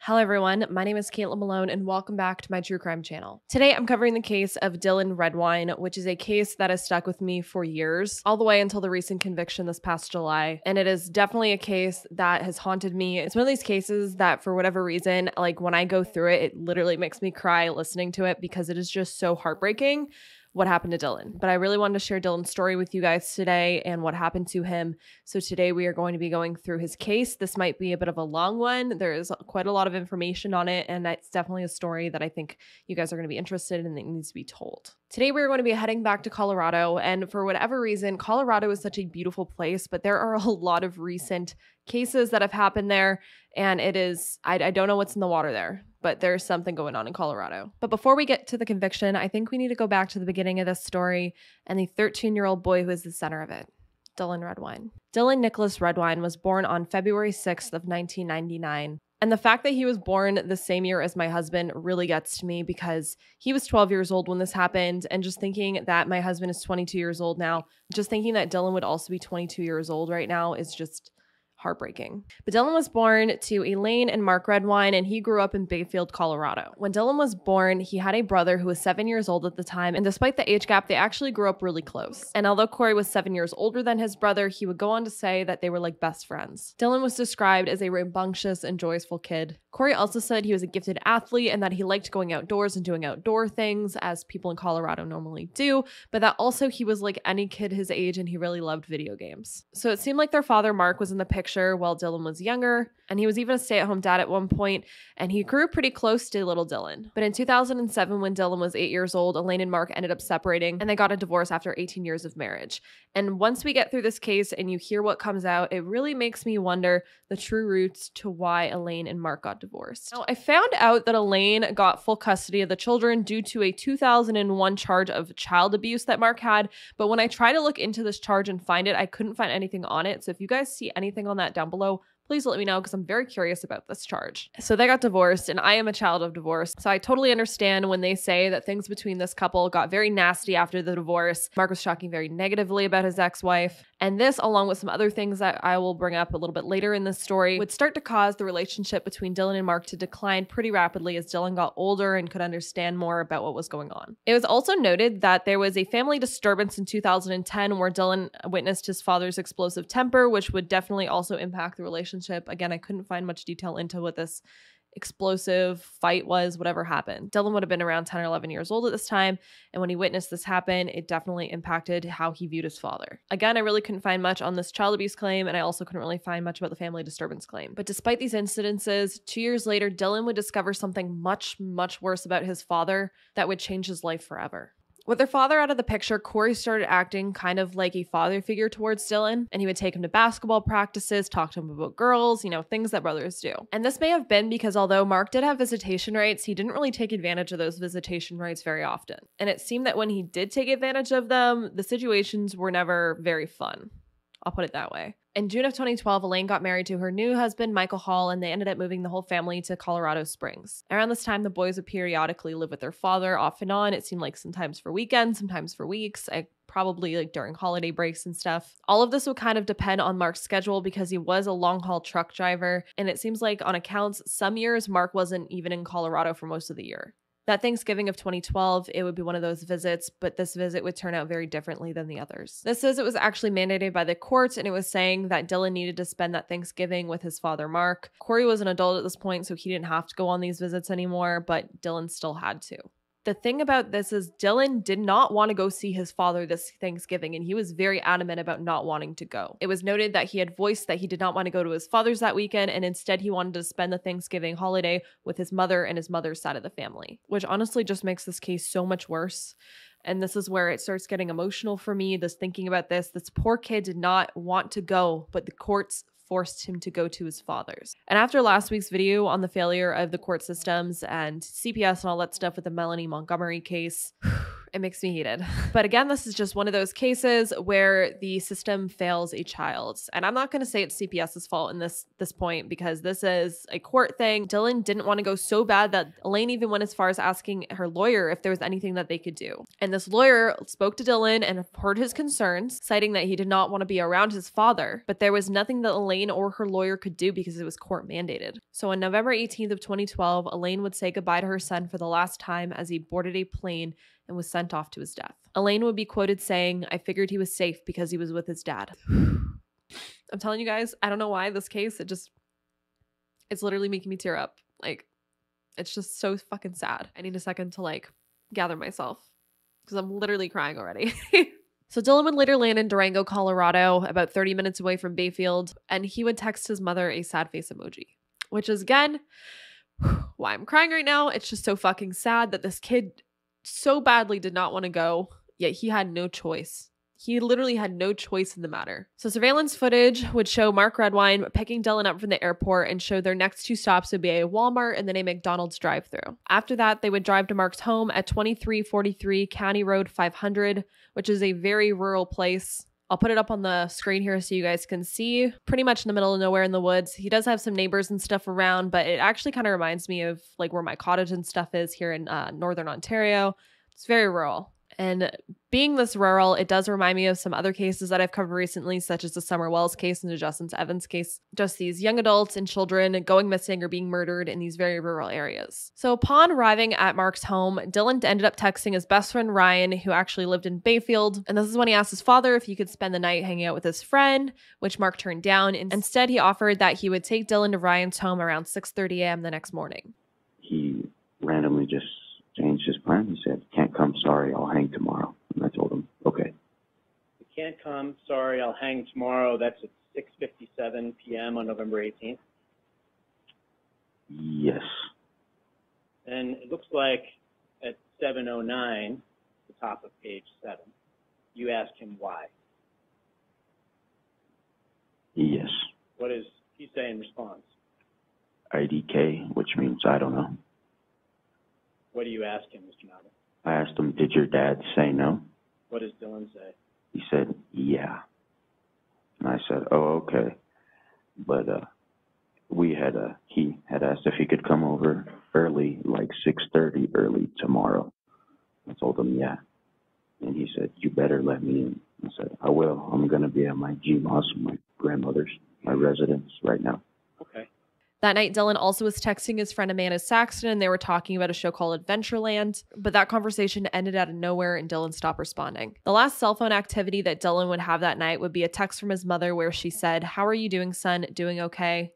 Hello everyone, my name is Caitlin Malone and welcome back to my true crime channel. Today I'm covering the case of Dylan Redwine, which is a case that has stuck with me for years, all the way until the recent conviction this past July. And it is definitely a case that has haunted me. It's one of these cases that for whatever reason, like when I go through it, it literally makes me cry listening to it because it is just so heartbreaking what happened to Dylan. But I really wanted to share Dylan's story with you guys today and what happened to him. So today we are going to be going through his case. This might be a bit of a long one. There is quite a lot of information on it, and it's definitely a story that I think you guys are going to be interested in and it needs to be told. Today we're going to be heading back to Colorado, and for whatever reason, Colorado is such a beautiful place, but there are a lot of recent cases that have happened there, and it is, I don't know what's in the water there, but there's something going on in Colorado. But before we get to the conviction, I think we need to go back to the beginning of this story and the 13-year-old boy who is the center of it, Dylan Redwine. Dylan Nicholas Redwine was born on February 6th of 1999. And the fact that he was born the same year as my husband really gets to me because he was 12 years old when this happened. And just thinking that my husband is 22 years old now, just thinking that Dylan would also be 22 years old right now is just heartbreaking. But Dylan was born to Elaine and Mark Redwine, and he grew up in Bayfield, Colorado. When Dylan was born, he had a brother who was 7 years old at the time, and despite the age gap, they actually grew up really close. And although Corey was 7 years older than his brother, he would go on to say that they were like best friends. Dylan was described as a rambunctious and joyful kid. Corey also said he was a gifted athlete and that he liked going outdoors and doing outdoor things, as people in Colorado normally do, but that also he was like any kid his age and he really loved video games. So it seemed like their father, Mark, was in the picture while Dylan was younger, and he was even a stay-at-home dad at one point, and he grew pretty close to little Dylan. But in 2007, when Dylan was 8 years old, Elaine and Mark ended up separating, and they got a divorce after 18 years of marriage. And once we get through this case and you hear what comes out, it really makes me wonder the true roots to why Elaine and Mark got divorced. Now, I found out that Elaine got full custody of the children due to a 2001 charge of child abuse that Mark had, but when I try to look into this charge and find it, I couldn't find anything on it. So if you guys see anything on that down below, please let me know because I'm very curious about this charge. So they got divorced, and I am a child of divorce. So I totally understand when they say that things between this couple got very nasty after the divorce. Mark was talking very negatively about his ex-wife. And this, along with some other things that I will bring up a little bit later in this story, would start to cause the relationship between Dylan and Mark to decline pretty rapidly as Dylan got older and could understand more about what was going on. It was also noted that there was a family disturbance in 2010 where Dylan witnessed his father's explosive temper, which would definitely also impact the relationship. Again, I couldn't find much detail into what this explosive fight was, whatever happened. Dylan would have been around 10 or 11 years old at this time, and when he witnessed this happen, it definitely impacted how he viewed his father. Again, I really couldn't find much on this child abuse claim, and I also couldn't really find much about the family disturbance claim. But despite these incidences, 2 years later, Dylan would discover something much, much worse about his father that would change his life forever. With their father out of the picture, Corey started acting kind of like a father figure towards Dylan, and he would take him to basketball practices, talk to him about girls, things that brothers do. And this may have been because although Mark did have visitation rights, he didn't really take advantage of those visitation rights very often. And it seemed that when he did take advantage of them, the situations were never very fun. I'll put it that way. In June of 2012, Elaine got married to her new husband, Michael Hall, and they ended up moving the whole family to Colorado Springs. Around this time, the boys would periodically live with their father off and on. It seemed like sometimes for weekends, sometimes for weeks. Probably like during holiday breaks and stuff. All of this would kind of depend on Mark's schedule because he was a long-haul truck driver, and it seems like on accounts, some years Mark wasn't even in Colorado for most of the year. That Thanksgiving of 2012, it would be one of those visits, but this visit would turn out very differently than the others. This visit was actually mandated by the courts, and it was saying that Dylan needed to spend that Thanksgiving with his father, Mark. Corey was an adult at this point, so he didn't have to go on these visits anymore, but Dylan still had to. The thing about this is Dylan did not want to go see his father this Thanksgiving, and he was very adamant about not wanting to go. It was noted that he had voiced that he did not want to go to his father's that weekend, and instead he wanted to spend the Thanksgiving holiday with his mother and his mother's side of the family, which honestly just makes this case so much worse. And this is where it starts getting emotional for me, just thinking about this. This poor kid did not want to go, but the courts forced him to go to his father's. And after last week's video on the failure of the court systems and CPS and all that stuff with the Melanie Montgomery case, It makes me heated. But again, this is just one of those cases where the system fails a child. And I'm not going to say it's CPS's fault in this point, because this is a court thing. Dylan didn't want to go so bad that Elaine even went as far as asking her lawyer if there was anything that they could do. And this lawyer spoke to Dylan and heard his concerns, citing that he did not want to be around his father, but there was nothing that Elaine or her lawyer could do because it was court mandated. So on November 18th of 2012, Elaine would say goodbye to her son for the last time as he boarded a plane and was sent off to his death. Elaine would be quoted saying, "I figured he was safe because he was with his dad." I'm telling you guys, I don't know why this case, it's literally making me tear up. Like, it's just so fucking sad. I need a second to like gather myself because I'm literally crying already. So Dylan would later land in Durango, Colorado, about 30 minutes away from Bayfield, and he would text his mother a sad face emoji, which is, again, why I'm crying right now. It's just so fucking sad that this kid so badly did not want to go, yet he had no choice. He literally had no choice in the matter. So surveillance footage would show Mark Redwine picking Dylan up from the airport and show their next two stops would be a Walmart and then a McDonald's drive-thru. After that, they would drive to Mark's home at 2343 County Road 500, which is a very rural place. I'll put it up on the screen here so you guys can see. Pretty much in the middle of nowhere in the woods. He does have some neighbors and stuff around, but it actually kind of reminds me of like where my cottage and stuff is here in Northern Ontario. It's very rural. And being this rural, it does remind me of some other cases that I've covered recently, such as the Summer Wells case and the Justin Evans case. Just these young adults and children going missing or being murdered in these very rural areas. So upon arriving at Mark's home, Dylan ended up texting his best friend Ryan, who actually lived in Bayfield. And this is when he asked his father if he could spend the night hanging out with his friend, which Mark turned down. Instead, he offered that he would take Dylan to Ryan's home around 6:30 a.m. the next morning. He randomly just changed his plan. He said, "Can't come, sorry, I'll hang tomorrow." And I told him, okay. "You can't come, sorry, I'll hang tomorrow." That's at 6:57 p.m. on November 18th. Yes. And it looks like at 7:09, the top of page 7, you ask him why. Yes. What does he say in response? IDK, which means I don't know. What do you ask him, Mr. Nava? I asked him, did your dad say no? What does Dylan say? He said, yeah. And I said, oh, okay. But he had asked if he could come over early, like 6:30 early tomorrow. I told him, yeah. And he said, you better let me in. I said, I will. I'm going to be at my GMOS, my grandmother's, my residence right now. Okay. That night, Dylan also was texting his friend Amanda Saxton, and they were talking about a show called Adventureland, but that conversation ended out of nowhere and Dylan stopped responding. The last cell phone activity that Dylan would have that night would be a text from his mother where she said, "How are you doing, son? Doing okay?"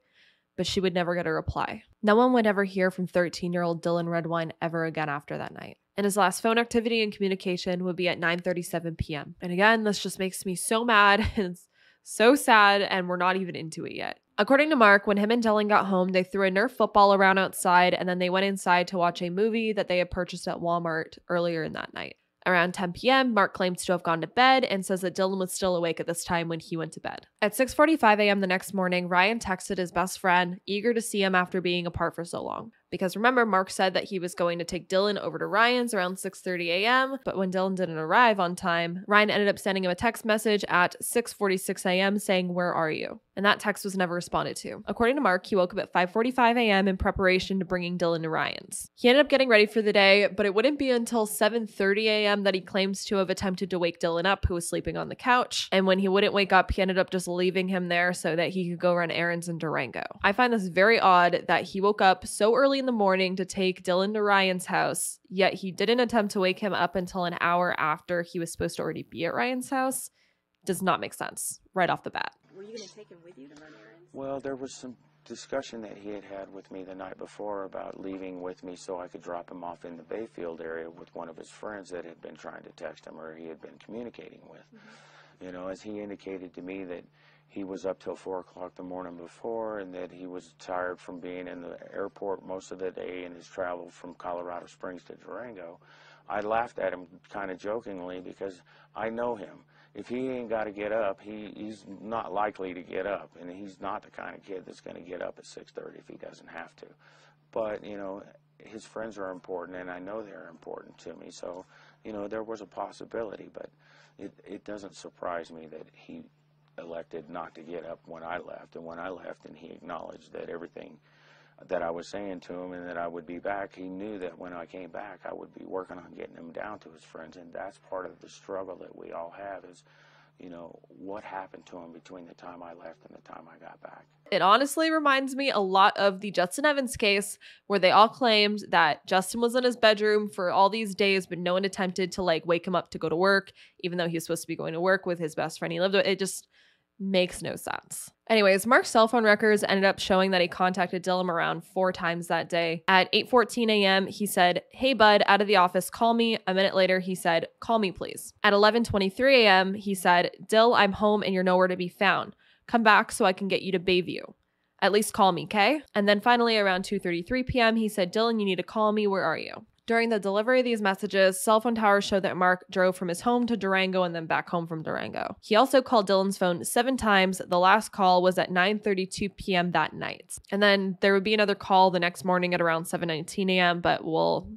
But she would never get a reply. No one would ever hear from 13-year-old Dylan Redwine ever again after that night. And his last phone activity and communication would be at 9:37 p.m. And again, this just makes me so mad. It's so sad, and we're not even into it yet. According to Mark, when him and Dylan got home, they threw a Nerf football around outside, and then they went inside to watch a movie that they had purchased at Walmart earlier in that night. Around 10 p.m., Mark claims to have gone to bed and says that Dylan was still awake at this time when he went to bed. At 6:45 a.m. the next morning, Ryan texted his best friend, eager to see him after being apart for so long. Because remember, Mark said that he was going to take Dylan over to Ryan's around 6:30 a.m., but when Dylan didn't arrive on time, Ryan ended up sending him a text message at 6:46 a.m. saying, "Where are you?" And that text was never responded to. According to Mark, he woke up at 5:45 a.m. in preparation to bringing Dylan to Ryan's. He ended up getting ready for the day, but it wouldn't be until 7:30 a.m. that he claims to have attempted to wake Dylan up, who was sleeping on the couch. And when he wouldn't wake up, he ended up just leaving him there so that he could go run errands in Durango. I find this very odd that he woke up so early in the morning to take Dylan to Ryan's house, yet he didn't attempt to wake him up until an hour after he was supposed to already be at Ryan's house. Does not make sense right off the bat. Were you going to take him with you to run errands? Well, there was some discussion that he had had with me the night before about leaving with me so I could drop him off in the Bayfield area with one of his friends that had been trying to text him or he had been communicating with. Mm-hmm. You know, as he indicated to me that he was up till 4 o'clock the morning before and that he was tired from being in the airport most of the day in his travel from Colorado Springs to Durango. I laughed at him kind of jokingly because I know him. If he ain't got to get up, he's not likely to get up, and he's not the kind of kid that's going to get up at 6:30 if he doesn't have to. But, you know, his friends are important, and I know they're important to me, so there was a possibility, but it doesn't surprise me that he elected not to get up when I left. And when I left and he acknowledged that everything that I was saying to him and that I would be back, he knew that when I came back, I would be working on getting him down to his friends. And that's part of the struggle that we all have is, what happened to him between the time I left and the time I got back. It honestly reminds me a lot of the Justin Evans case, where they all claimed that Justin was in his bedroom for all these days, but no one attempted to wake him up to go to work, even though he was supposed to be going to work with his best friend he lived with. It just makes no sense. Anyways, Mark's cell phone records ended up showing that he contacted Dylan around 4 times that day. At 8:14 a.m., he said, "Hey, bud, out of the office, call me." A minute later, he said, "Call me, please." At 11:23 a.m., he said, "Dill, I'm home and you're nowhere to be found. Come back so I can get you to Bayview. At least call me, okay?" And then finally, around 2:33 p.m., he said, "Dylan, you need to call me. Where are you?" During the delivery of these messages, cell phone towers showed that Mark drove from his home to Durango and then back home from Durango. He also called Dylan's phone 7 times. The last call was at 9:32 p.m. that night. And then there would be another call the next morning at around 7:19 a.m., but we'll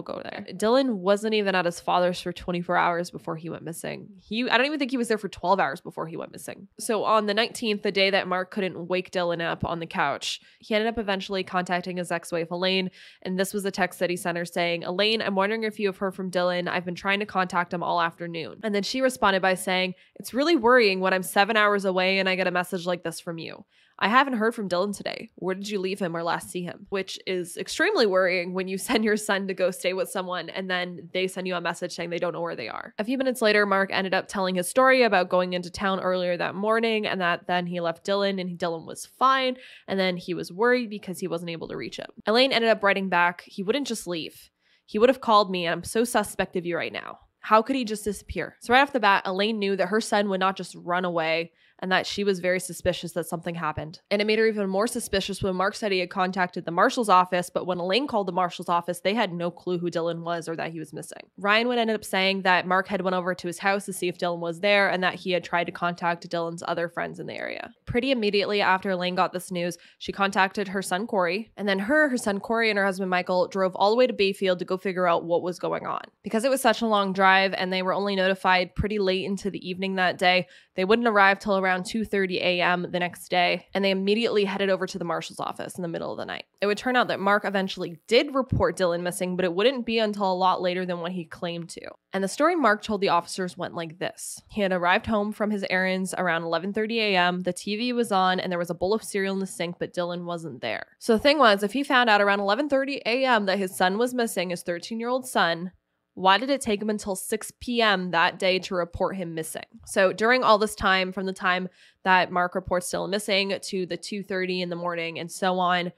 go there. Dylan wasn't even at his father's for 24 hours before he went missing. I don't even think he was there for 12 hours before he went missing. So on the 19th, the day that Mark couldn't wake Dylan up on the couch, he ended up eventually contacting his ex-wife, Elaine, and this was a text that he sent her saying, "Elaine, I'm wondering if you have heard from Dylan. I've been trying to contact him all afternoon." And then she responded by saying, "It's really worrying when I'm 7 hours away and I get a message like this from you. I haven't heard from Dylan today. Where did you leave him or last see him?" Which is extremely worrying when you send your son to go stay with someone and then they send you a message saying they don't know where they are. A few minutes later, Mark ended up telling his story about going into town earlier that morning and that then he left Dylan and Dylan was fine. And then he was worried because he wasn't able to reach him. Elaine ended up writing back, "He wouldn't just leave. He would have called me and I'm so suspect of you right now. How could he just disappear?" So right off the bat, Elaine knew that her son would not just run away and that she was very suspicious that something happened. And it made her even more suspicious when Mark said he had contacted the marshal's office, but when Elaine called the marshal's office, they had no clue who Dylan was or that he was missing. Ryan would end up saying that Mark had went over to his house to see if Dylan was there and that he had tried to contact Dylan's other friends in the area. Pretty immediately after Elaine got this news, she contacted her son Corey, and then her son Corey and her husband Michael drove all the way to Bayfield to go figure out what was going on. Because it was such a long drive and they were only notified pretty late into the evening that day, they wouldn't arrive till around 2:30 a.m. the next day, and they immediately headed over to the marshal's office in the middle of the night. It would turn out that Mark eventually did report Dylan missing, but it wouldn't be until a lot later than what he claimed to. And the story Mark told the officers went like this. He had arrived home from his errands around 11:30 a.m., the TV was on, and there was a bowl of cereal in the sink, but Dylan wasn't there. So the thing was, if he found out around 11:30 a.m. that his son was missing, his 13-year-old son, why did it take him until 6 p.m. that day to report him missing? So during all this time, from the time that Mark reports Dylan missing to the 2:30 in the morning and so on,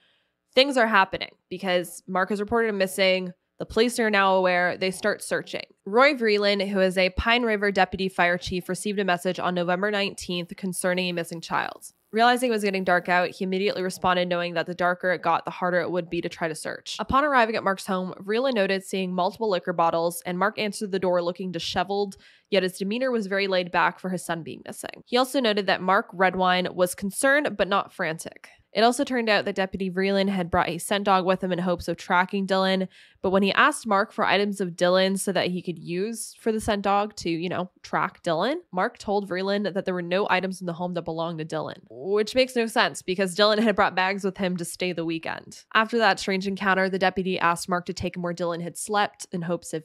things are happening because Mark has reported him missing. The police are now aware. They start searching. Roy Vreeland, who is a Pine River deputy fire chief, received a message on November 19th concerning a missing child. Realizing it was getting dark out, he immediately responded, knowing that the darker it got, the harder it would be to try to search. Upon arriving at Mark's home, Vreeland noted seeing multiple liquor bottles, and Mark answered the door looking disheveled, yet his demeanor was very laid back for his son being missing. He also noted that Mark Redwine was concerned but not frantic. It also turned out that Deputy Vreeland had brought a scent dog with him in hopes of tracking Dylan, but when he asked Mark for items of Dylan so that he could use for the scent dog to, track Dylan, Mark told Vreeland that there were no items in the home that belonged to Dylan, which makes no sense because Dylan had brought bags with him to stay the weekend. After that strange encounter, the deputy asked Mark to take him where Dylan had slept in hopes of,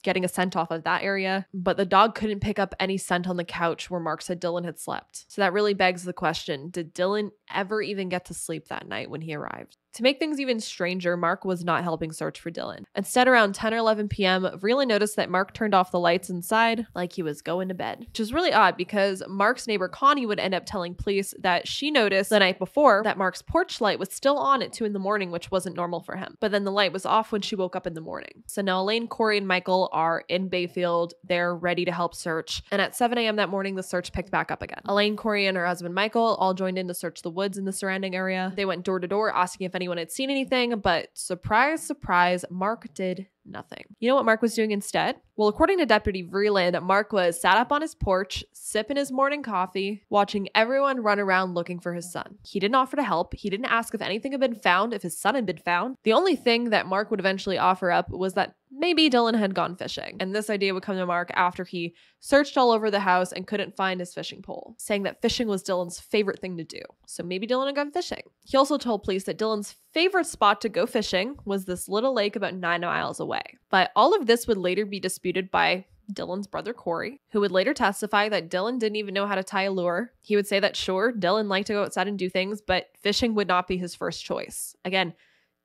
getting a scent off of that area, but the dog couldn't pick up any scent on the couch where Mark said Dylan had slept. So that really begs the question, did Dylan ever even get to sleep that night when he arrived? To make things even stranger, Mark was not helping search for Dylan. Instead, around 10 or 11 p.m., Vreeland noticed that Mark turned off the lights inside like he was going to bed, which is really odd because Mark's neighbor Connie would end up telling police that she noticed the night before that Mark's porch light was still on at 2 in the morning, which wasn't normal for him. But then the light was off when she woke up in the morning. So now Elaine, Corey, and Michael are in Bayfield. They're ready to help search. And at 7 a.m. that morning, the search picked back up again. Elaine, Corey, and her husband Michael all joined in to search the woods in the surrounding area. They went door to door asking if anyone had seen anything, but surprise, surprise, Mark did nothing. You know what Mark was doing instead? Well, according to Deputy Vreeland, Mark was sat up on his porch, sipping his morning coffee, watching everyone run around looking for his son. He didn't offer to help. He didn't ask if anything had been found, if his son had been found. The only thing that Mark would eventually offer up was that maybe Dylan had gone fishing. And this idea would come to Mark after he searched all over the house and couldn't find his fishing pole, saying that fishing was Dylan's favorite thing to do. So maybe Dylan had gone fishing. He also told police that Dylan's favorite spot to go fishing was this little lake about 9 miles away. But all of this would later be disputed by Dylan's brother Corey, who would later testify that Dylan didn't even know how to tie a lure. He would say that sure, Dylan liked to go outside and do things, but fishing would not be his first choice. Again,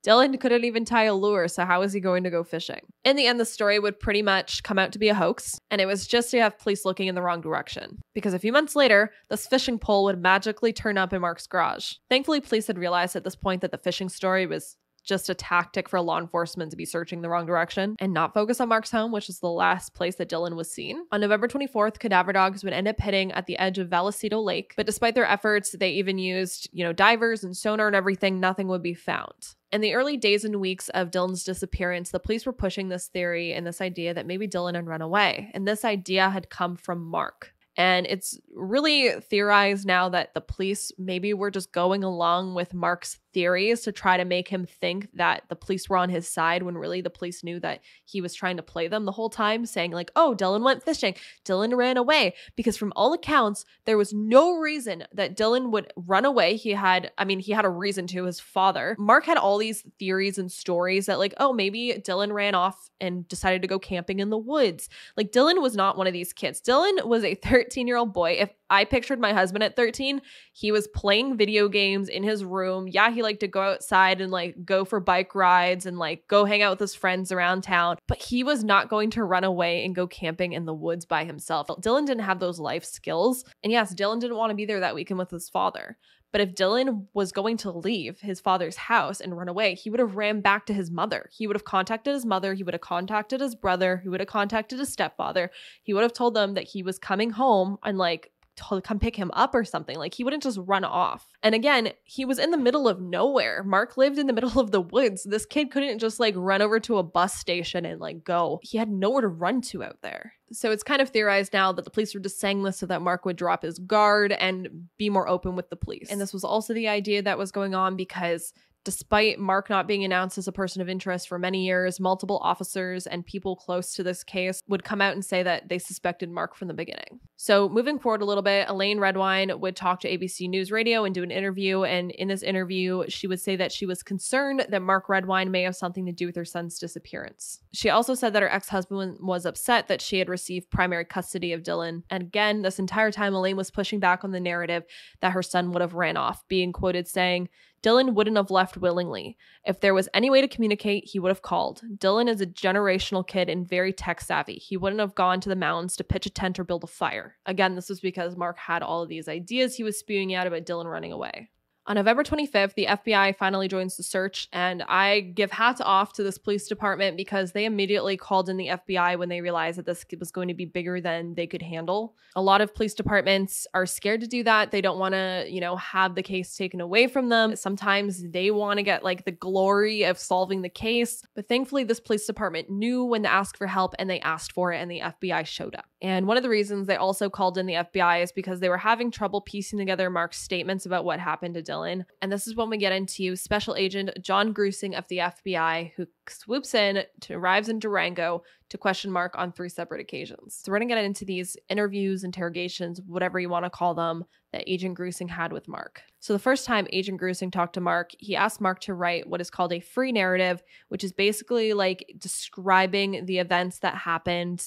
Dylan couldn't even tie a lure, so how was he going to go fishing? In the end, the story would pretty much come out to be a hoax, and it was just to have police looking in the wrong direction. Because a few months later, this fishing pole would magically turn up in Mark's garage. Thankfully, police had realized at this point that the fishing story was just a tactic for law enforcement to be searching the wrong direction and not focus on Mark's home, which was the last place that Dylan was seen. On November 24th, cadaver dogs would end up hitting at the edge of Vallecito Lake, but despite their efforts, they even used, divers and sonar and everything, nothing would be found. In the early days and weeks of Dylan's disappearance, the police were pushing this theory and this idea that maybe Dylan had run away, and this idea had come from Mark. And it's really theorized now that the police maybe were just going along with Mark's theories to try to make him think that the police were on his side, when really the police knew that he was trying to play them the whole time, saying like, oh, Dylan went fishing, Dylan ran away. Because from all accounts, there was no reason that Dylan would run away. He had a reason to, his father. Mark had all these theories and stories that like, oh, maybe Dylan ran off and decided to go camping in the woods. Like, Dylan was not one of these kids. Dylan was a 13-year-old boy. If I pictured my husband at 13, he was playing video games in his room. Yeah, he liked to go outside and like go for bike rides and like go hang out with his friends around town, but he was not going to run away and go camping in the woods by himself. Dylan didn't have those life skills. And yes, Dylan didn't want to be there that weekend with his father. But if Dylan was going to leave his father's house and run away, he would have ran back to his mother. He would have contacted his mother. He would have contacted his brother. He would have contacted his stepfather. He would have told them that he was coming home and like to come pick him up or something. Like, he wouldn't just run off. And again, he was in the middle of nowhere. Mark lived in the middle of the woods. This kid couldn't just like run over to a bus station and like go. He had nowhere to run to out there. So it's kind of theorized now that the police were just saying this so that Mark would drop his guard and be more open with the police. And this was also the idea that was going on because despite Mark not being announced as a person of interest for many years, multiple officers and people close to this case would come out and say that they suspected Mark from the beginning. So moving forward a little bit, Elaine Redwine would talk to ABC News Radio and do an interview. And in this interview, she would say that she was concerned that Mark Redwine may have something to do with her son's disappearance. She also said that her ex-husband was upset that she had received primary custody of Dylan. And again, this entire time, Elaine was pushing back on the narrative that her son would have ran off, being quoted saying, Dylan wouldn't have left willingly. If there was any way to communicate, he would have called. Dylan is a generational kid and very tech savvy. He wouldn't have gone to the mountains to pitch a tent or build a fire. Again, this was because Mark had all of these ideas he was spewing out about Dylan running away. On November 25th, the FBI finally joins the search, and I give hats off to this police department because they immediately called in the FBI when they realized that this was going to be bigger than they could handle. A lot of police departments are scared to do that. They don't want to, have the case taken away from them. Sometimes they want to get like the glory of solving the case. But thankfully, this police department knew when to ask for help, and they asked for it, and the FBI showed up. And one of the reasons they also called in the FBI is because they were having trouble piecing together Mark's statements about what happened to Dylan. And this is when we get into Special Agent John Grusing of the FBI, who swoops in, arrives in Durango to question Mark on 3 separate occasions. So we're going to get into these interviews, interrogations, whatever you want to call them, that Agent Grusing had with Mark. So the first time Agent Grusing talked to Mark, he asked Mark to write what is called a free narrative, which is basically like describing the events that happened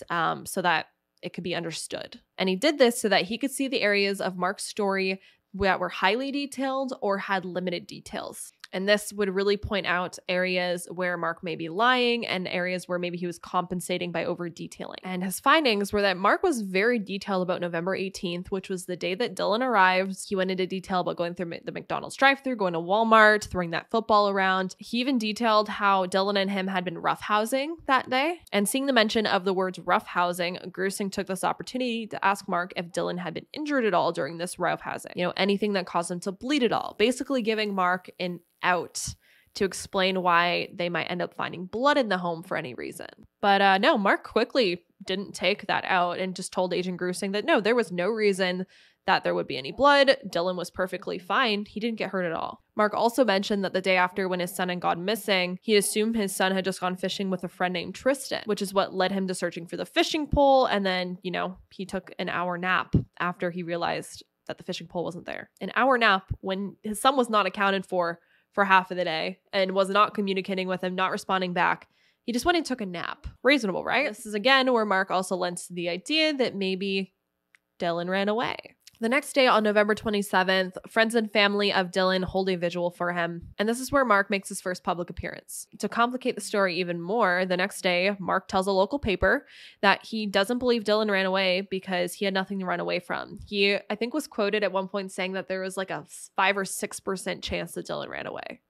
so that it could be understood. And he did this so that he could see the areas of Mark's story that were highly detailed or had limited details. And this would really point out areas where Mark may be lying and areas where maybe he was compensating by over detailing. And his findings were that Mark was very detailed about November 18th, which was the day that Dylan arrived. He went into detail about going through the McDonald's drive-thru, going to Walmart, throwing that football around. He even detailed how Dylan and him had been roughhousing that day. And seeing the mention of the words roughhousing, Grusing took this opportunity to ask Mark if Dylan had been injured at all during this roughhousing. Anything that caused him to bleed at all. Basically giving Mark an out to explain why they might end up finding blood in the home for any reason. But no, Mark quickly didn't take that out and just told Agent Grusing that no, there was no reason that there would be any blood. Dylan was perfectly fine. He didn't get hurt at all. Mark also mentioned that the day after when his son had gone missing, he assumed his son had just gone fishing with a friend named Tristan, which is what led him to searching for the fishing pole. And then, he took an hour nap after he realized that the fishing pole wasn't there. An hour nap when his son was not accounted for half of the day and was not communicating with him, not responding back. He just went and took a nap. Reasonable, right? This is again where Mark also lends to the idea that maybe Dylan ran away. The next day, on November 27th, friends and family of Dylan hold a vigil for him. And this is where Mark makes his first public appearance. To complicate the story even more, the next day, Mark tells a local paper that he doesn't believe Dylan ran away because he had nothing to run away from. He, I think, was quoted at one point saying that there was like a 5 or 6% chance that Dylan ran away.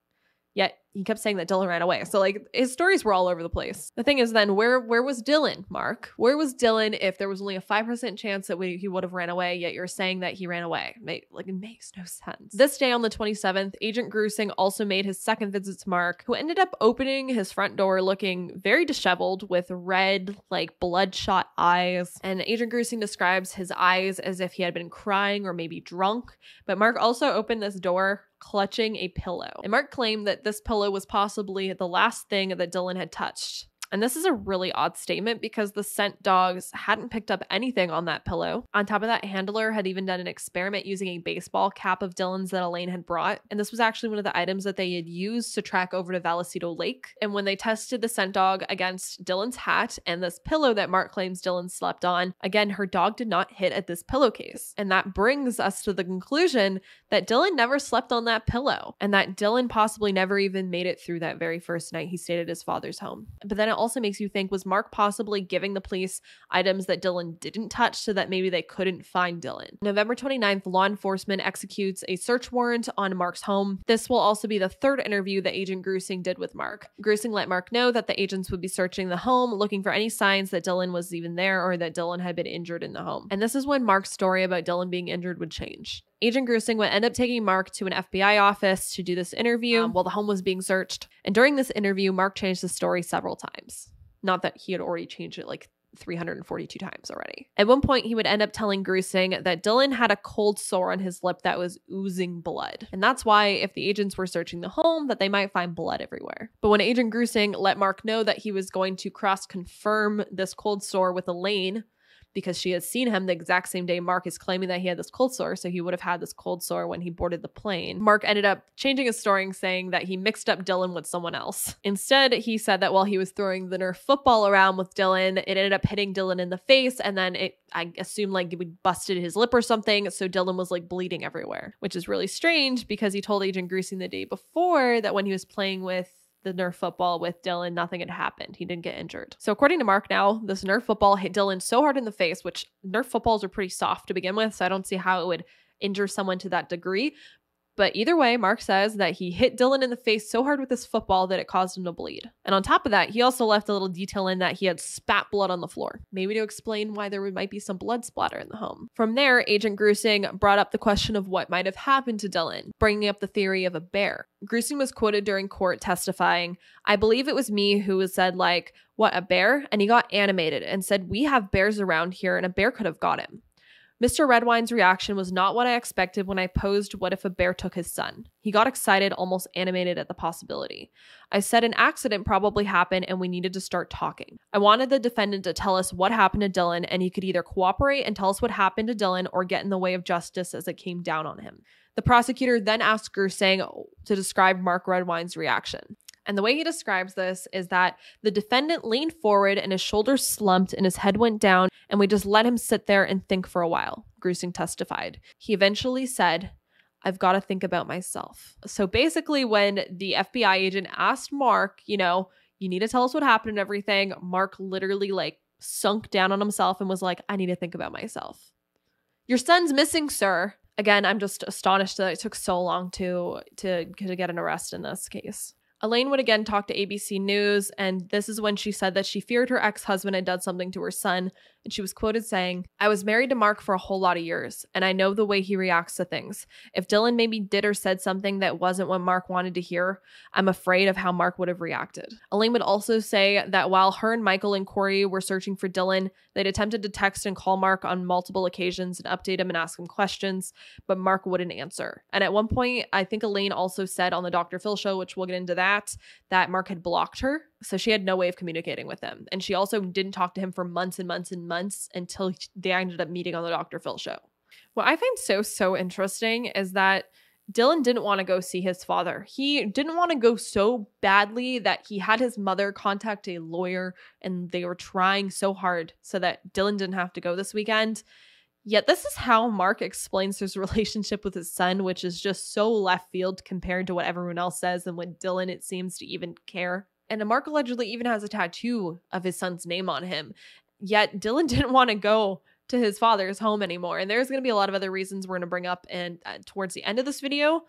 Yet he kept saying that Dylan ran away. So his stories were all over the place. The thing is then, where was Dylan, Mark? Where was Dylan if there was only a 5% chance that he would have ran away, yet you're saying that he ran away? It makes no sense. This day on the 27th, Agent Grusing also made his second visit to Mark, who ended up opening his front door looking very disheveled with red, bloodshot eyes. And Agent Grusing describes his eyes as if he had been crying or maybe drunk. But Mark also opened this door clutching a pillow. And Mark claimed that this pillow was possibly the last thing that Dylan had touched. And this is a really odd statement because the scent dogs hadn't picked up anything on that pillow. On top of that, Handler had even done an experiment using a baseball cap of Dylan's that Elaine had brought. And this was actually one of the items that they had used to track over to Vallecito Lake. And when they tested the scent dog against Dylan's hat and this pillow that Mark claims Dylan slept on, again, her dog did not hit at this pillowcase. And that brings us to the conclusion that Dylan never slept on that pillow and that Dylan possibly never even made it through that very first night he stayed at his father's home. But then it also makes you think, was Mark possibly giving the police items that Dylan didn't touch so that maybe they couldn't find Dylan? November 29th, law enforcement executes a search warrant on Mark's home. This will also be the third interview that Agent Grusing did with Mark. Grusing let Mark know that the agents would be searching the home, looking for any signs that Dylan was even there or that Dylan had been injured in the home. And this is when Mark's story about Dylan being injured would change. Agent Grusing would end up taking Mark to an FBI office to do this interview while the home was being searched. And during this interview, Mark changed the story several times. Not that he had already changed it 342 times already. At one point, he would end up telling Grusing that Dylan had a cold sore on his lip that was oozing blood. And that's why if the agents were searching the home, that they might find blood everywhere. But when Agent Grusing let Mark know that he was going to cross-confirm this cold sore with Elaine, because she has seen him the exact same day Mark is claiming that he had this cold sore, so he would have had this cold sore when he boarded the plane. Mark ended up changing his story and saying that he mixed up Dylan with someone else. Instead, he said that while he was throwing the Nerf football around with Dylan, it ended up hitting Dylan in the face, and then I assume it busted his lip or something, so Dylan was bleeding everywhere, which is really strange because he told Agent Grusing the day before that when he was playing with the Nerf football with Dylan, nothing had happened. He didn't get injured. So according to Mark now, this Nerf football hit Dylan so hard in the face, which Nerf footballs are pretty soft to begin with, so I don't see how it would injure someone to that degree. But either way, Mark says that he hit Dylan in the face so hard with this football that it caused him to bleed. And on top of that, he also left a little detail in that he had spat blood on the floor, maybe to explain why there might be some blood splatter in the home. From there, Agent Grusing brought up the question of what might have happened to Dylan, bringing up the theory of a bear. Grusing was quoted during court testifying, "I believe it was me who was said what, a bear?" And he got animated and said, "We have bears around here and a bear could have got him." Mr. Redwine's reaction was not what I expected when I posed what if a bear took his son. He got excited, almost animated at the possibility. I said an accident probably happened and we needed to start talking. I wanted the defendant to tell us what happened to Dylan and he could either cooperate and tell us what happened to Dylan or get in the way of justice as it came down on him. The prosecutor then asked Grusing to describe Mark Redwine's reaction. And the way he describes this is that the defendant leaned forward and his shoulders slumped and his head went down, and we just let him sit there and think for a while, Grusing testified. He eventually said, "I've got to think about myself." So basically when the FBI agent asked Mark, you need to tell us what happened and everything, Mark literally sunk down on himself and was like, "I need to think about myself." "Your son's missing, sir." Again, I'm just astonished that it took so long to get an arrest in this case. Elaine would again talk to ABC News, and this is when she said that she feared her ex-husband had done something to her son, and she was quoted saying, "I was married to Mark for a whole lot of years, and I know the way he reacts to things. If Dylan maybe did or said something that wasn't what Mark wanted to hear, I'm afraid of how Mark would have reacted." Elaine would also say that while her and Michael and Corey were searching for Dylan, they'd attempted to text and call Mark on multiple occasions and update him and ask him questions, but Mark wouldn't answer. And at one point, I think Elaine also said on the Dr. Phil show, which we'll get into that Mark had blocked her. So she had no way of communicating with him. And she also didn't talk to him for months and months and months until they ended up meeting on the Dr. Phil show. What I find so interesting is that Dylan didn't want to go see his father. He didn't want to go so badly that he had his mother contact a lawyer, and they were trying so hard so that Dylan didn't have to go this weekend. Yet this is how Mark explains his relationship with his son, which is just so left field compared to what everyone else says and what Dylan, it seems, to even care. And Mark allegedly even has a tattoo of his son's name on him. Yet Dylan didn't want to go to his father's home anymore. And there's going to be a lot of other reasons we're going to bring up and towards the end of this video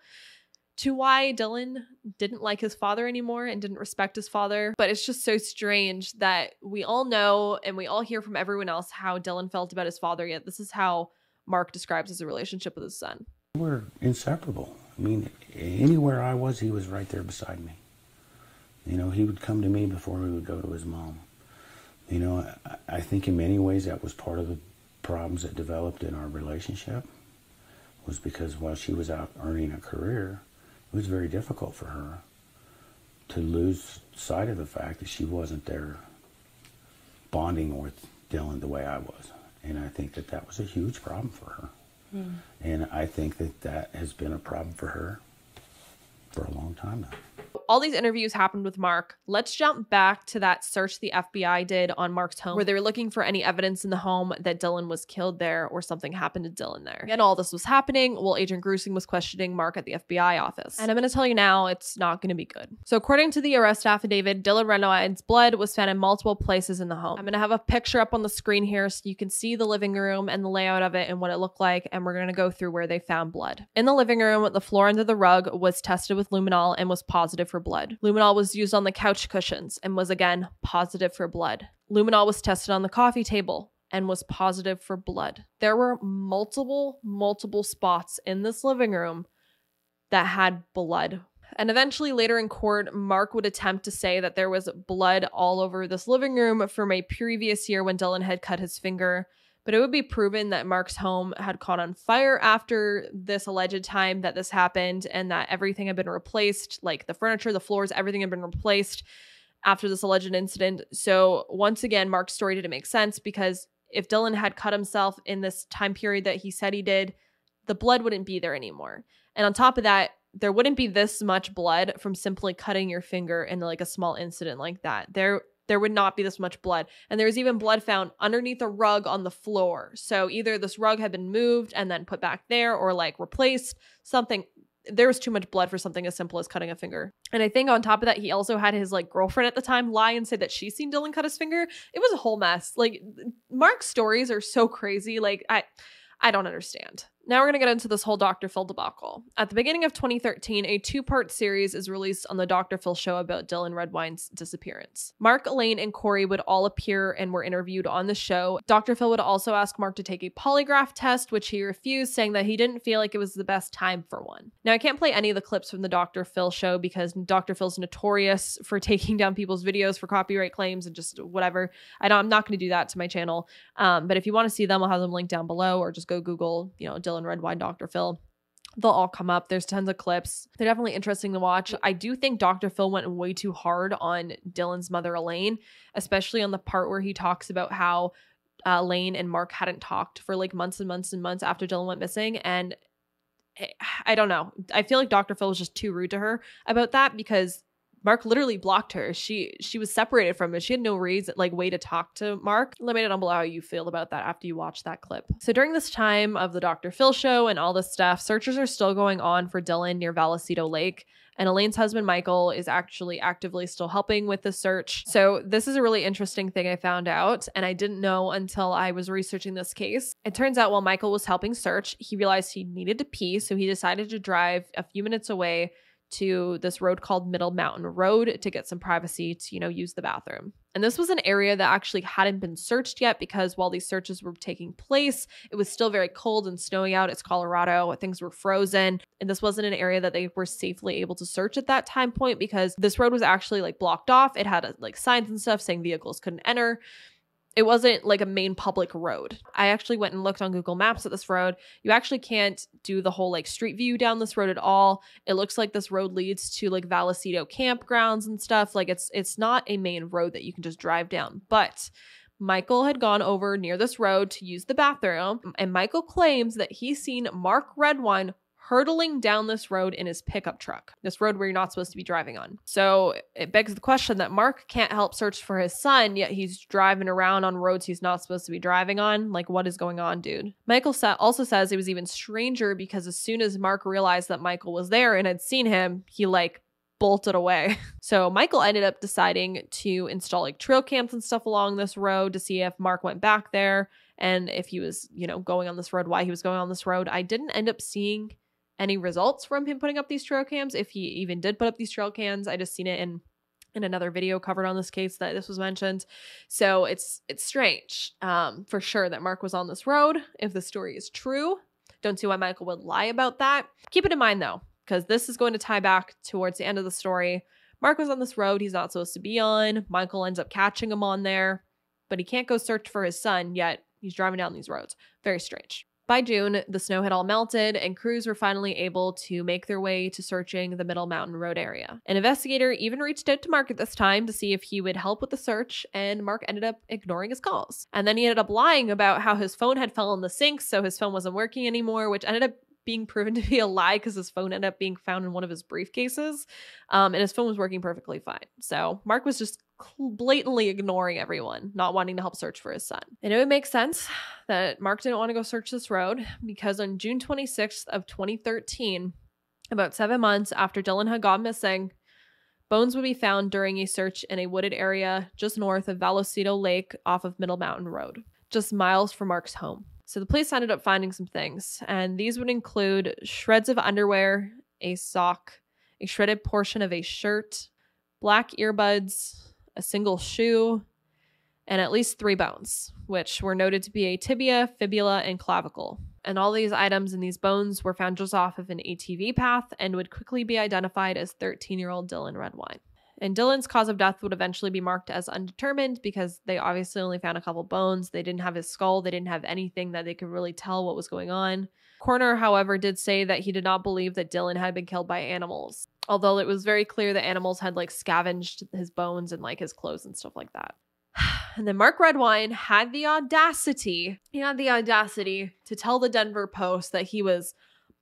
to why Dylan didn't like his father anymore and didn't respect his father. But it's just so strange that we all know and we all hear from everyone else how Dylan felt about his father, yet this is how Mark describes his relationship with his son. We're inseparable. I mean, anywhere I was, he was right there beside me. You know, he would come to me before he would go to his mom. You know, I think in many ways that was part of the problems that developed in our relationship, was because while she was out earning a career, it was very difficult for her to lose sight of the fact that she wasn't there bonding with Dylan the way I was. And I think that that was a huge problem for her. Mm. And I think that that has been a problem for her for a long time now. All these interviews happened with Mark. Let's jump back to that search the FBI did on Mark's home, where they were looking for any evidence in the home that Dylan was killed there or something happened to Dylan there. And all this was happening while Agent Grusing was questioning Mark at the FBI office. And I'm going to tell you now, it's not going to be good. So according to the arrest affidavit, Dylan Redwine's blood was found in multiple places in the home. I'm going to have a picture up on the screen here so you can see the living room and the layout of it and what it looked like. And we're going to go through where they found blood. In the living room, the floor under the rug was tested with luminol and was positive for blood. Luminol was used on the couch cushions and was again positive for blood. Luminol was tested on the coffee table and was positive for blood. There were multiple spots in this living room that had blood. And eventually later in court, Mark would attempt to say that there was blood all over this living room from a previous year when Dylan had cut his finger. But it would be proven that Mark's home had caught on fire after this alleged time that this happened, and that everything had been replaced, like the furniture, the floors, everything had been replaced after this alleged incident. So once again, Mark's story didn't make sense, because if Dylan had cut himself in this time period that he said he did, the blood wouldn't be there anymore. And on top of that, there wouldn't be this much blood from simply cutting your finger in like a small incident like that. There would not be this much blood. And there was even blood found underneath a rug on the floor. So either this rug had been moved and then put back there, or like replaced something. There was too much blood for something as simple as cutting a finger. And I think on top of that, he also had his like girlfriend at the time lie and say that she's seen Dylan cut his finger. It was a whole mess. Like, Mark's stories are so crazy. Like, I don't understand. Now we're going to get into this whole Dr. Phil debacle. At the beginning of 2013, a two-part series is released on the Dr. Phil show about Dylan Redwine's disappearance. Mark, Elaine, and Corey would all appear and were interviewed on the show. Dr. Phil would also ask Mark to take a polygraph test, which he refused, saying that he didn't feel like it was the best time for one. Now, I can't play any of the clips from the Dr. Phil show because Dr. Phil's notorious for taking down people's videos for copyright claims and just whatever. I'm not going to do that to my channel. But if you want to see them, I'll have them linked down below, or just go Google, Dylan Redwine, Dr. Phil. They'll all come up. There's tons of clips. They're definitely interesting to watch. I do think Dr. Phil went way too hard on Dylan's mother, Elaine, especially on the part where he talks about how Elaine and Mark hadn't talked for like months and months and months after Dylan went missing. And I don't know. I feel like Dr. Phil was just too rude to her about that, because Mark literally blocked her. She was separated from it. She had no reason, way to talk to Mark. Let me know down below how you feel about that after you watch that clip. So during this time of the Dr. Phil show and all this stuff, searches are still going on for Dylan near Vallecito Lake. And Elaine's husband, Michael, is actually actively still helping with the search. So this is a really interesting thing I found out, and I didn't know until I was researching this case. It turns out while Michael was helping search, he realized he needed to pee, so he decided to drive a few minutes away to this road called Middle Mountain Road to get some privacy to, use the bathroom. And this was an area that actually hadn't been searched yet because while these searches were taking place, it was still very cold and snowy out. It's Colorado. Things were frozen. And this wasn't an area that they were safely able to search at that time point because this road was actually like blocked off. It had like signs and stuff saying vehicles couldn't enter. It wasn't like a main public road. I actually went and looked on Google Maps at this road. You actually can't do the whole like street view down this road at all. It looks like this road leads to like Vallecito campgrounds and stuff. Like it's not a main road that you can just drive down. But Michael had gone over near this road to use the bathroom, and Michael claims that he's seen Mark Redwine hurtling down this road in his pickup truck, this road where you're not supposed to be driving on. So it begs the question that Mark can't help search for his son, yet he's driving around on roads he's not supposed to be driving on. Like, what is going on, dude? Michael also says it was even stranger because as soon as Mark realized that Michael was there and had seen him, he like bolted away. So Michael ended up deciding to install like trail cams and stuff along this road to see if Mark went back there and if he was, going on this road, why he was going on this road. I didn't end up seeing any results from him putting up these trail cams, if he even did put up these trail cams. I just seen it in another video covered on this case that this was mentioned. So it's strange for sure that Mark was on this road. If the story is true, don't see why Michael would lie about that. Keep it in mind though, because this is going to tie back towards the end of the story. Mark was on this road he's not supposed to be on. Michael ends up catching him on there, but he can't go search for his son, yet he's driving down these roads. Very strange. By June, the snow had all melted and crews were finally able to make their way to searching the Middle Mountain Road area. An investigator even reached out to Mark at this time to see if he would help with the search, and Mark ended up ignoring his calls. And then he ended up lying about how his phone had fell in the sink, so his phone wasn't working anymore, which ended up being proven to be a lie because his phone ended up being found in one of his briefcases, and his phone was working perfectly fine. So Mark was just blatantly ignoring everyone, not wanting to help search for his son. And it would make sense that Mark didn't want to go search this road because on June 26th of 2013, about 7 months after Dylan had gone missing, bones would be found during a search in a wooded area just north of Vallecito Lake off of Middle Mountain Road, just miles from Mark's home. So the police ended up finding some things, and these would include shreds of underwear, a sock, a shredded portion of a shirt, black earbuds, a single shoe, and at least 3 bones, which were noted to be a tibia, fibula, and clavicle. And all these items and these bones were found just off of an ATV path and would quickly be identified as 13-year-old Dylan Redwine. And Dylan's cause of death would eventually be marked as undetermined because they obviously only found a couple bones. They didn't have his skull. They didn't have anything that they could really tell what was going on. Coroner, however, did say that he did not believe that Dylan had been killed by animals, although it was very clear that animals had like scavenged his bones and like his clothes and stuff like that. And then Mark Redwine had the audacity to tell the Denver Post that he was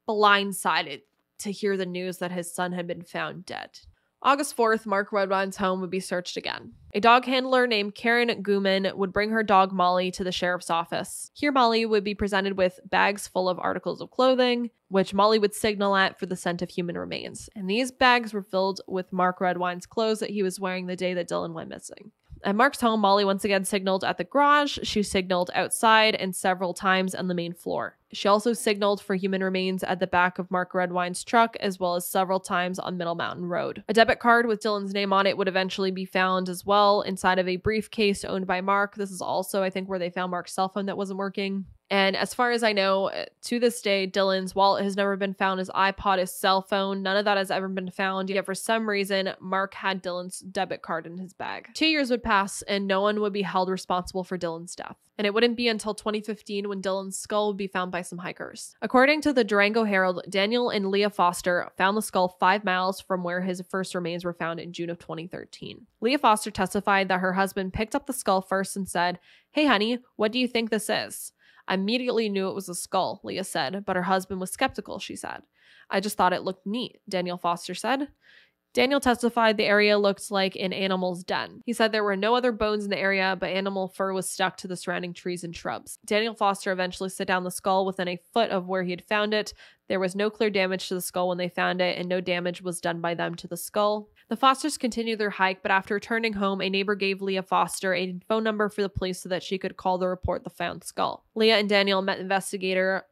blindsided to hear the news that his son had been found dead. August 4th, Mark Redwine's home would be searched again. A dog handler named Karen Guman would bring her dog Molly to the sheriff's office. Here, Molly would be presented with bags full of articles of clothing, which Molly would signal at for the scent of human remains. And these bags were filled with Mark Redwine's clothes that he was wearing the day that Dylan went missing. At Mark's home, Molly once again signaled at the garage, she signaled outside, and several times on the main floor. She also signaled for human remains at the back of Mark Redwine's truck, as well as several times on Middle Mountain Road. A debit card with Dylan's name on it would eventually be found as well inside of a briefcase owned by Mark. This is also, I think, where they found Mark's cell phone that wasn't working. And as far as I know, to this day, Dylan's wallet has never been found, his iPod, his cell phone, none of that has ever been found. Yet for some reason, Mark had Dylan's debit card in his bag. 2 years would pass and no one would be held responsible for Dylan's death. And it wouldn't be until 2015 when Dylan's skull would be found by some hikers. According to the Durango Herald, Daniel and Leah Foster found the skull 5 miles from where his first remains were found in June of 2013. Leah Foster testified that her husband picked up the skull first and said, "Hey honey, what do you think this is?" "I immediately knew it was a skull," Leah said, but her husband was skeptical, she said. "I just thought it looked neat," Daniel Foster said. Daniel testified the area looked like an animal's den. He said there were no other bones in the area, but animal fur was stuck to the surrounding trees and shrubs. Daniel Foster eventually set down the skull within a foot of where he had found it. There was no clear damage to the skull when they found it, and no damage was done by them to the skull. The Fosters continued their hike, but after returning home, a neighbor gave Leah Foster a phone number for the police so that she could call to report the found skull. Leah and Daniel met investigator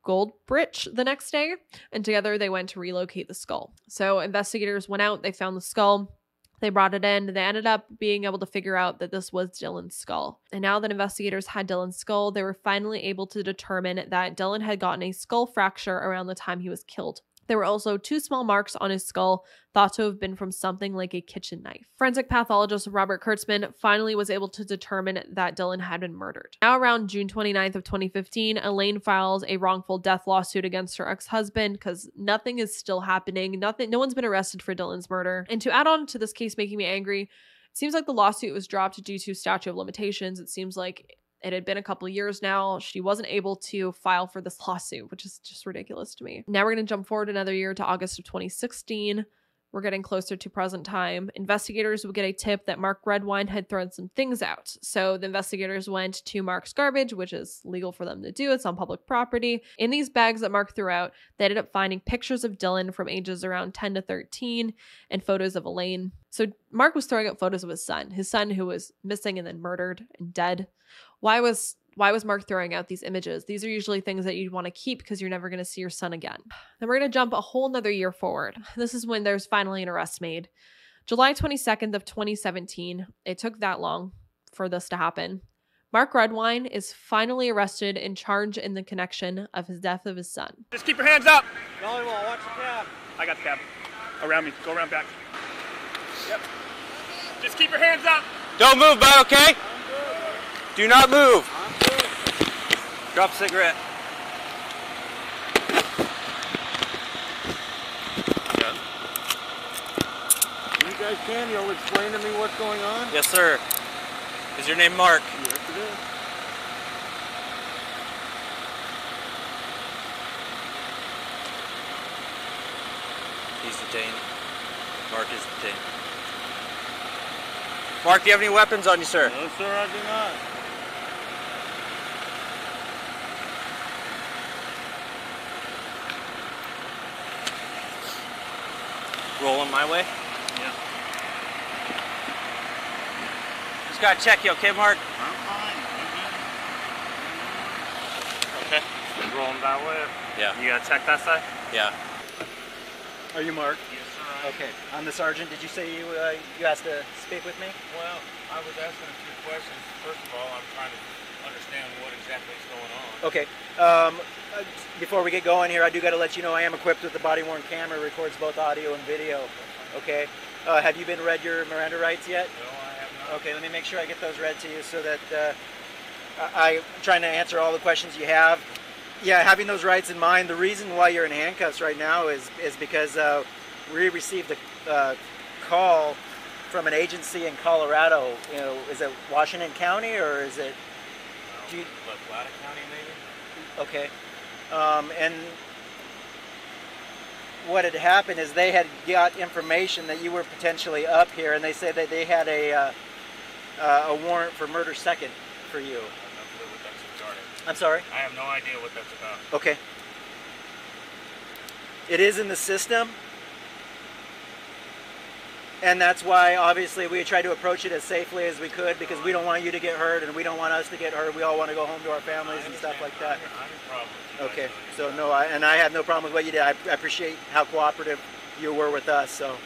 Goldbrich the next day, and together they went to relocate the skull. So investigators went out, they found the skull, they brought it in, they ended up being able to figure out that this was Dylan's skull. And now that investigators had Dylan's skull, they were finally able to determine that Dylan had gotten a skull fracture around the time he was killed. There were also 2 small marks on his skull, thought to have been from something like a kitchen knife. Forensic pathologist Robert Kurtzman finally was able to determine that Dylan had been murdered. Now around June 29th of 2015, Elaine files a wrongful death lawsuit against her ex-husband because nothing is still happening. No one's been arrested for Dylan's murder. And to add on to this case making me angry, it seems like the lawsuit was dropped due to statute of limitations. It seems like it had been a couple of years now. She wasn't able to file for this lawsuit, which is just ridiculous to me. Now we're going to jump forward another year to August of 2016. We're getting closer to present time. Investigators would get a tip that Mark Redwine had thrown some things out. So the investigators went to Mark's garbage, which is legal for them to do. It's on public property. In these bags that Mark threw out, they ended up finding pictures of Dylan from ages around 10 to 13 and photos of Elaine. So Mark was throwing out photos of his son who was missing and then murdered and dead. Why was Mark throwing out these images? These are usually things that you'd want to keep because you're never going to see your son again. Then we're going to jump a whole nother year forward. This is when there's finally an arrest made. July 22nd of 2017. It took that long for this to happen. Mark Redwine is finally arrested and charged in the connection of his death of his son. Just keep your hands up. Volleyball, watch the cab. I got the cab. Around me. Go around back. Yep. Just keep your hands up. Don't move, bud, okay? Do not move. Drop a cigarette. Good. You guys can, you'll explain to me what's going on? Yes, sir. Is your name Mark? Yes, it is. He's detained. Mark is detained. Mark, do you have any weapons on you, sir? No, sir, I do not. Rolling my way? Yeah. Just gotta check you, okay, Mark? I'm fine. Okay. Just rolling that way. Yeah. You gotta check that side? Yeah. Are you Mark? Yes, sir. Okay. I'm the sergeant. Did you say you asked to speak with me? Well, I was asking a few questions. First of all, I'm trying to understand what exactly is going on. Okay. Before we get going here, I do got to let you know I am equipped with the body-worn camera. It records both audio and video. Okay. Have you been read your Miranda rights yet? No, I have not. Okay. Let me make sure I get those read to you so that I'm trying to answer all the questions you have. Yeah, having those rights in mind, the reason why you're in handcuffs right now is because we received a call from an agency in Colorado. You know, is it Washington County or is it? La Plata County, maybe? Okay. And what had happened is they had got information that you were potentially up here, and they said that they had a warrant for murder second for you. I have no clue what that's regarding. I'm sorry? I have no idea what that's about. Okay. It is in the system. And that's why, obviously, we try to approach it as safely as we could because we don't want you to get hurt and we don't want us to get hurt. We all want to go home to our families and stuff like that. I have a problem. Okay. So, no, I have no problem with what you did. I appreciate how cooperative you were with us, so.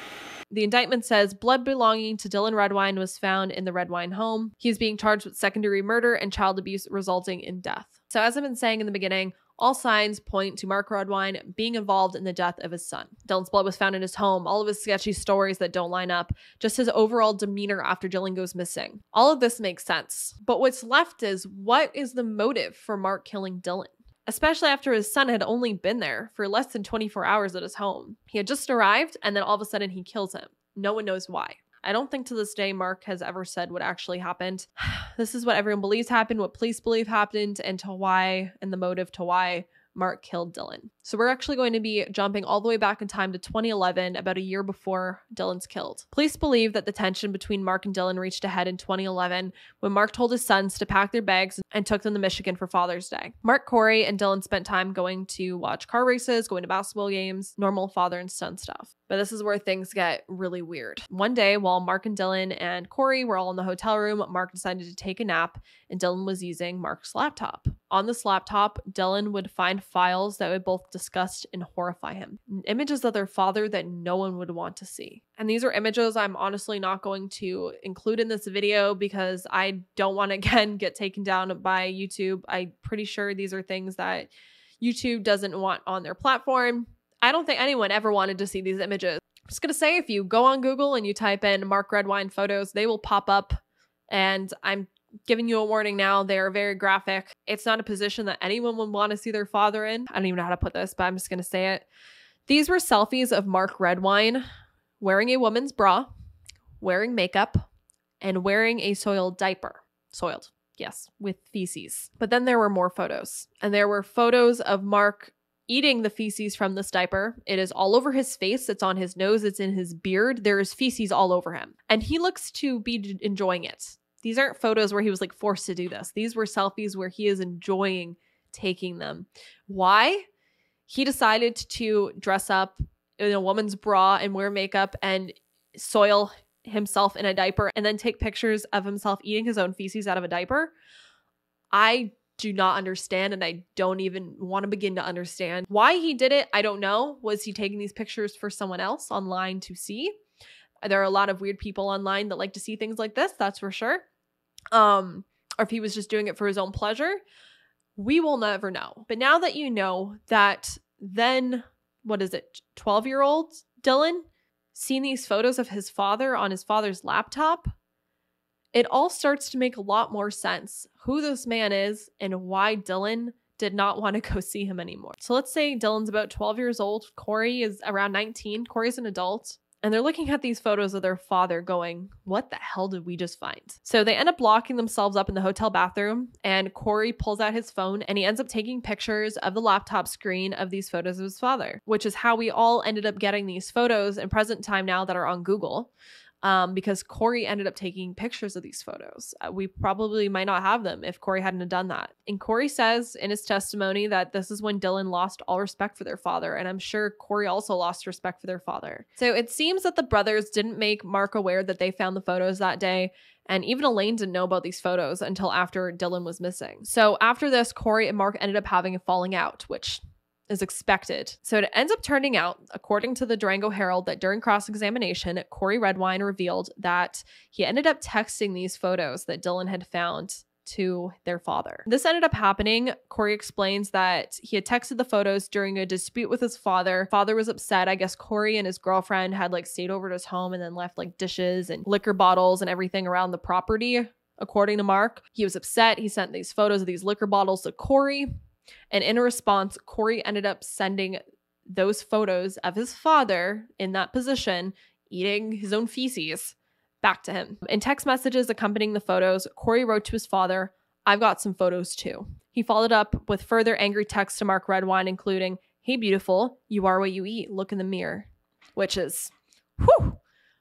The indictment says blood belonging to Dylan Redwine was found in the Redwine home. He's being charged with second-degree murder and child abuse resulting in death. So as I've been saying in the beginning, all signs point to Mark Redwine being involved in the death of his son. Dylan's blood was found in his home, all of his sketchy stories that don't line up, just his overall demeanor after Dylan goes missing. All of this makes sense. But what's left is, what is the motive for Mark killing Dylan? Especially after his son had only been there for less than 24 hours at his home. He had just arrived, and then all of a sudden he kills him. No one knows why. I don't think to this day Mark has ever said what actually happened. This is what everyone believes happened, what police believe happened, and the motive to why Mark killed Dylan. So we're actually going to be jumping all the way back in time to 2011, about a year before Dylan's killed. Police believe that the tension between Mark and Dylan reached a head in 2011 when Mark told his sons to pack their bags and took them to Michigan for Father's Day. Mark, Corey, and Dylan spent time going to watch car races, going to basketball games, normal father and son stuff. But this is where things get really weird. One day, while Mark and Dylan and Corey were all in the hotel room, Mark decided to take a nap, and Dylan was using Mark's laptop. On this laptop, Dylan would find files that would both disgust and horrify him. Images of their father that no one would want to see. And these are images I'm honestly not going to include in this video because I don't want to, again, get taken down by YouTube. I'm pretty sure these are things that YouTube doesn't want on their platform. I don't think anyone ever wanted to see these images. I'm just going to say, if you go on Google and you type in Mark Redwine photos, they will pop up. And I'm giving you a warning now. They are very graphic. It's not a position that anyone would want to see their father in. I don't even know how to put this, but I'm just going to say it. These were selfies of Mark Redwine wearing a woman's bra, wearing makeup, and wearing a soiled diaper. Soiled, yes, with feces. But then there were more photos. And there were photos of Mark eating the feces from this diaper. It is all over his face. It's on his nose. It's in his beard. There is feces all over him. And he looks to be enjoying it. These aren't photos where he was like forced to do this. These were selfies where he is enjoying taking them. Why? He decided to dress up in a woman's bra and wear makeup and soil himself in a diaper and then take pictures of himself eating his own feces out of a diaper. I do not understand, and I don't even want to begin to understand why he did it. I don't know. Was he taking these pictures for someone else online to see? There are a lot of weird people online that like to see things like this, that's for sure. Or if he was just doing it for his own pleasure, we will never know. But now that you know that, then, 12-year-old Dylan seen these photos of his father on his father's laptop, it all starts to make a lot more sense who this man is and why Dylan did not want to go see him anymore. So let's say Dylan's about 12 years old. Corey is around 19. Corey's an adult. And they're looking at these photos of their father going, what the hell did we just find? So they end up locking themselves up in the hotel bathroom, and Corey pulls out his phone and he ends up taking pictures of the laptop screen of these photos of his father, which is how we all ended up getting these photos in present time now that are on Google. Because Corey ended up taking pictures of these photos. We probably might not have them if Corey hadn't have done that. And Corey says in his testimony that this is when Dylan lost all respect for their father. And I'm sure Corey also lost respect for their father. So it seems that the brothers didn't make Mark aware that they found the photos that day. And even Elaine didn't know about these photos until after Dylan was missing. So after this, Corey and Mark ended up having a falling out, which is expected. So it ends up turning out, according to the Durango Herald, that during cross-examination, Corey Redwine revealed that he ended up texting these photos that Dylan had found to their father. This ended up happening. Corey explains that he had texted the photos during a dispute with his father. Father was upset. I guess Corey and his girlfriend had like stayed over at his home and then left like dishes and liquor bottles and everything around the property. According to Mark, he was upset. He sent these photos of these liquor bottles to Corey. And in a response, Corey ended up sending those photos of his father in that position, eating his own feces, back to him. In text messages accompanying the photos, Corey wrote to his father, "I've got some photos too." He followed up with further angry texts to Mark Redwine, including, "Hey, beautiful, you are what you eat. Look in the mirror." Which is, whew.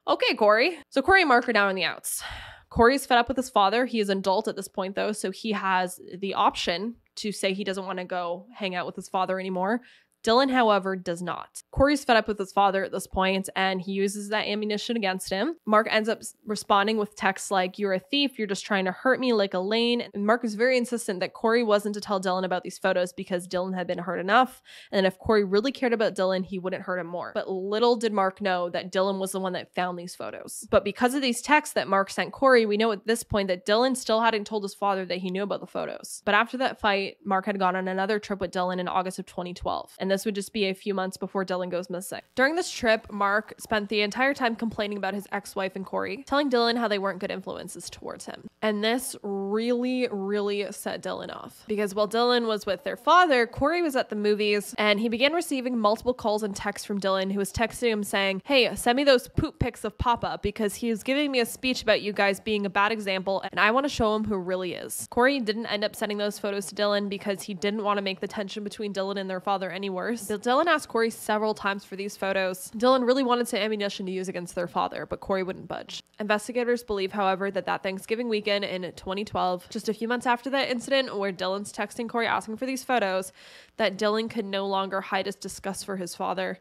Okay, Corey. So Corey and Mark are now on the outs. Corey's fed up with his father. He is an adult at this point, though, so he has the option to say he doesn't want to go hang out with his father anymore. Dylan, however, does not. Corey's fed up with his father at this point, and he uses that ammunition against him. Mark ends up responding with texts like, "You're a thief, you're just trying to hurt me like Elaine." And Mark is very insistent that Corey wasn't to tell Dylan about these photos because Dylan had been hurt enough, and if Corey really cared about Dylan, he wouldn't hurt him more. But little did Mark know that Dylan was the one that found these photos. But because of these texts that Mark sent Corey, we know at this point that Dylan still hadn't told his father that he knew about the photos. But after that fight, Mark had gone on another trip with Dylan in August of 2012, and this would just be a few months before Dylan goes missing. During this trip, Mark spent the entire time complaining about his ex-wife and Corey, telling Dylan how they weren't good influences towards him. And this really, really set Dylan off. Because while Dylan was with their father, Corey was at the movies, and he began receiving multiple calls and texts from Dylan, who was texting him saying, "Hey, send me those poop pics of Papa, because he was giving me a speech about you guys being a bad example, and I want to show him who really is." Corey didn't end up sending those photos to Dylan because he didn't want to make the tension between Dylan and their father any worse. Dylan asked Corey several times for these photos. Dylan really wanted some ammunition to use against their father, but Corey wouldn't budge. Investigators believe, however, that Thanksgiving weekend in 2012, just a few months after that incident where Dylan's texting Corey asking for these photos, that Dylan could no longer hide his disgust for his father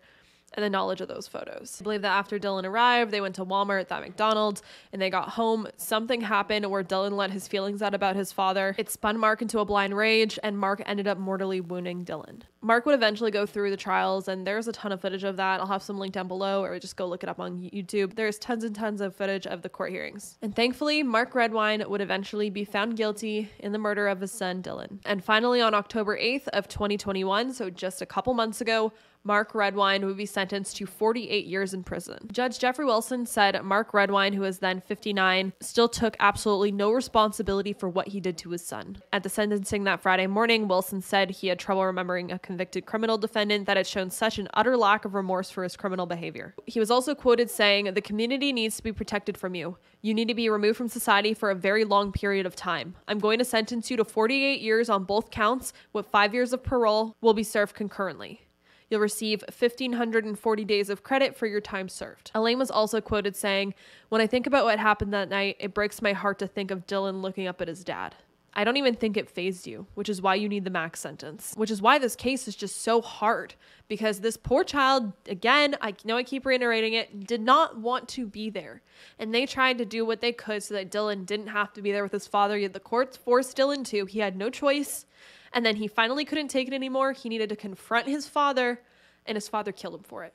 and the knowledge of those photos. I believe that after Dylan arrived, they went to Walmart, that McDonald's, and they got home. Something happened where Dylan let his feelings out about his father. It spun Mark into a blind rage, and Mark ended up mortally wounding Dylan. Mark would eventually go through the trials, and there's a ton of footage of that. I'll have some link down below, or just go look it up on YouTube. There's tons and tons of footage of the court hearings. And thankfully, Mark Redwine would eventually be found guilty in the murder of his son, Dylan. And finally, on October 8th of 2021, so just a couple months ago, Mark Redwine would be sentenced to 48 years in prison. Judge Jeffrey Wilson said Mark Redwine, who was then 59, still took absolutely no responsibility for what he did to his son. At the sentencing that Friday morning, Wilson said he had trouble remembering a convicted criminal defendant that had shown such an utter lack of remorse for his criminal behavior. He was also quoted saying, "The community needs to be protected from you. You need to be removed from society for a very long period of time. I'm going to sentence you to 48 years on both counts, with 5 years of parole will be served concurrently. You'll receive 1,540 days of credit for your time served." Elaine was also quoted saying, "When I think about what happened that night, it breaks my heart to think of Dylan looking up at his dad. I don't even think it fazed you, which is why you need the max sentence." Which is why this case is just so hard, because this poor child, again, I know I keep reiterating it, did not want to be there. And they tried to do what they could so that Dylan didn't have to be there with his father, yet the courts forced Dylan to. He had no choice. And then he finally couldn't take it anymore. He needed to confront his father, and his father killed him for it.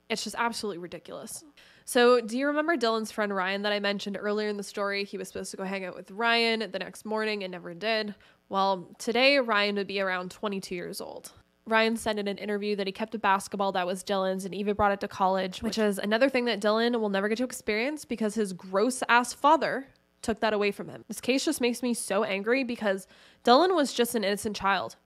It's just absolutely ridiculous. So do you remember Dylan's friend Ryan that I mentioned earlier in the story? He was supposed to go hang out with Ryan the next morning and never did. Well, today Ryan would be around 22 years old. Ryan said in an interview that he kept a basketball that was Dylan's and even brought it to college, which is another thing that Dylan will never get to experience because his gross-ass father took that away from him. This case just makes me so angry because Dylan was just an innocent child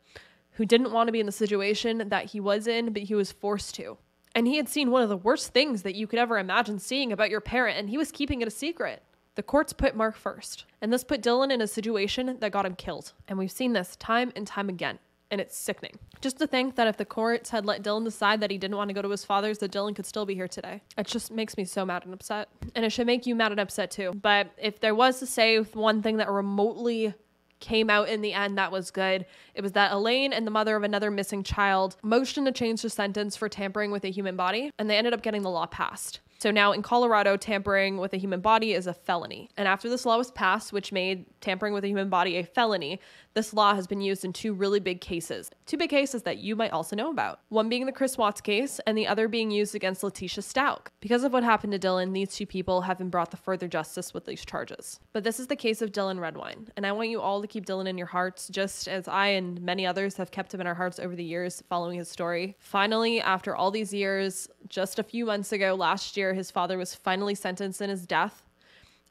who didn't want to be in the situation that he was in, but he was forced to. And he had seen one of the worst things that you could ever imagine seeing about your parent, and he was keeping it a secret. The courts put Mark first, and this put Dylan in a situation that got him killed. And we've seen this time and time again, and it's sickening. Just to think that if the courts had let Dylan decide that he didn't want to go to his father's, that Dylan could still be here today. It just makes me so mad and upset. And it should make you mad and upset too. But if there was to say one thing that remotely came out in the end that was good, it was that Elaine and the mother of another missing child motioned to change the sentence for tampering with a human body, and they ended up getting the law passed. So now in Colorado, tampering with a human body is a felony. And after this law was passed, which made tampering with a human body a felony, this law has been used in two really big cases. Two big cases that you might also know about. One being the Chris Watts case, and the other being used against Letitia Stout. Because of what happened to Dylan, these two people have been brought to further justice with these charges. But this is the case of Dylan Redwine, and I want you all to keep Dylan in your hearts, just as I and many others have kept him in our hearts over the years following his story. Finally, after all these years, just a few months ago, last year, his father was finally sentenced in his death.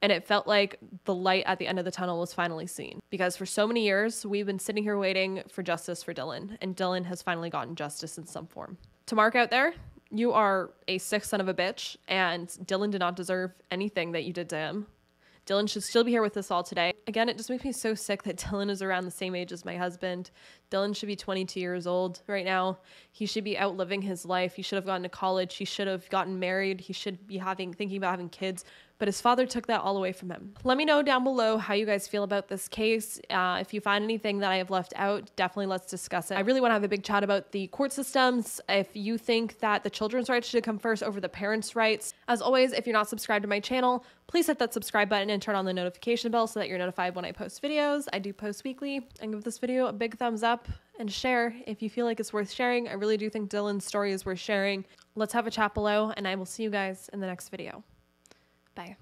And it felt like the light at the end of the tunnel was finally seen. Because for so many years, we've been sitting here waiting for justice for Dylan. And Dylan has finally gotten justice in some form. To Mark out there, you are a sick son of a bitch. And Dylan did not deserve anything that you did to him. Dylan should still be here with us all today. Again, it just makes me so sick that Dylan is around the same age as my husband. Dylan should be 22 years old right now. He should be out living his life. He should have gone to college. He should have gotten married. He should be thinking about having kids. But his father took that all away from him. Let me know down below how you guys feel about this case. If you find anything that I have left out, definitely let's discuss it. I really want to have a big chat about the court systems. If you think that the children's rights should come first over the parents' rights. As always, if you're not subscribed to my channel, please hit that subscribe button and turn on the notification bell so that you're notified when I post videos. I do post weekly. And give this video a big thumbs up and share if you feel like it's worth sharing. I really do think Dylan's story is worth sharing. Let's have a chat below, and I will see you guys in the next video. Bye.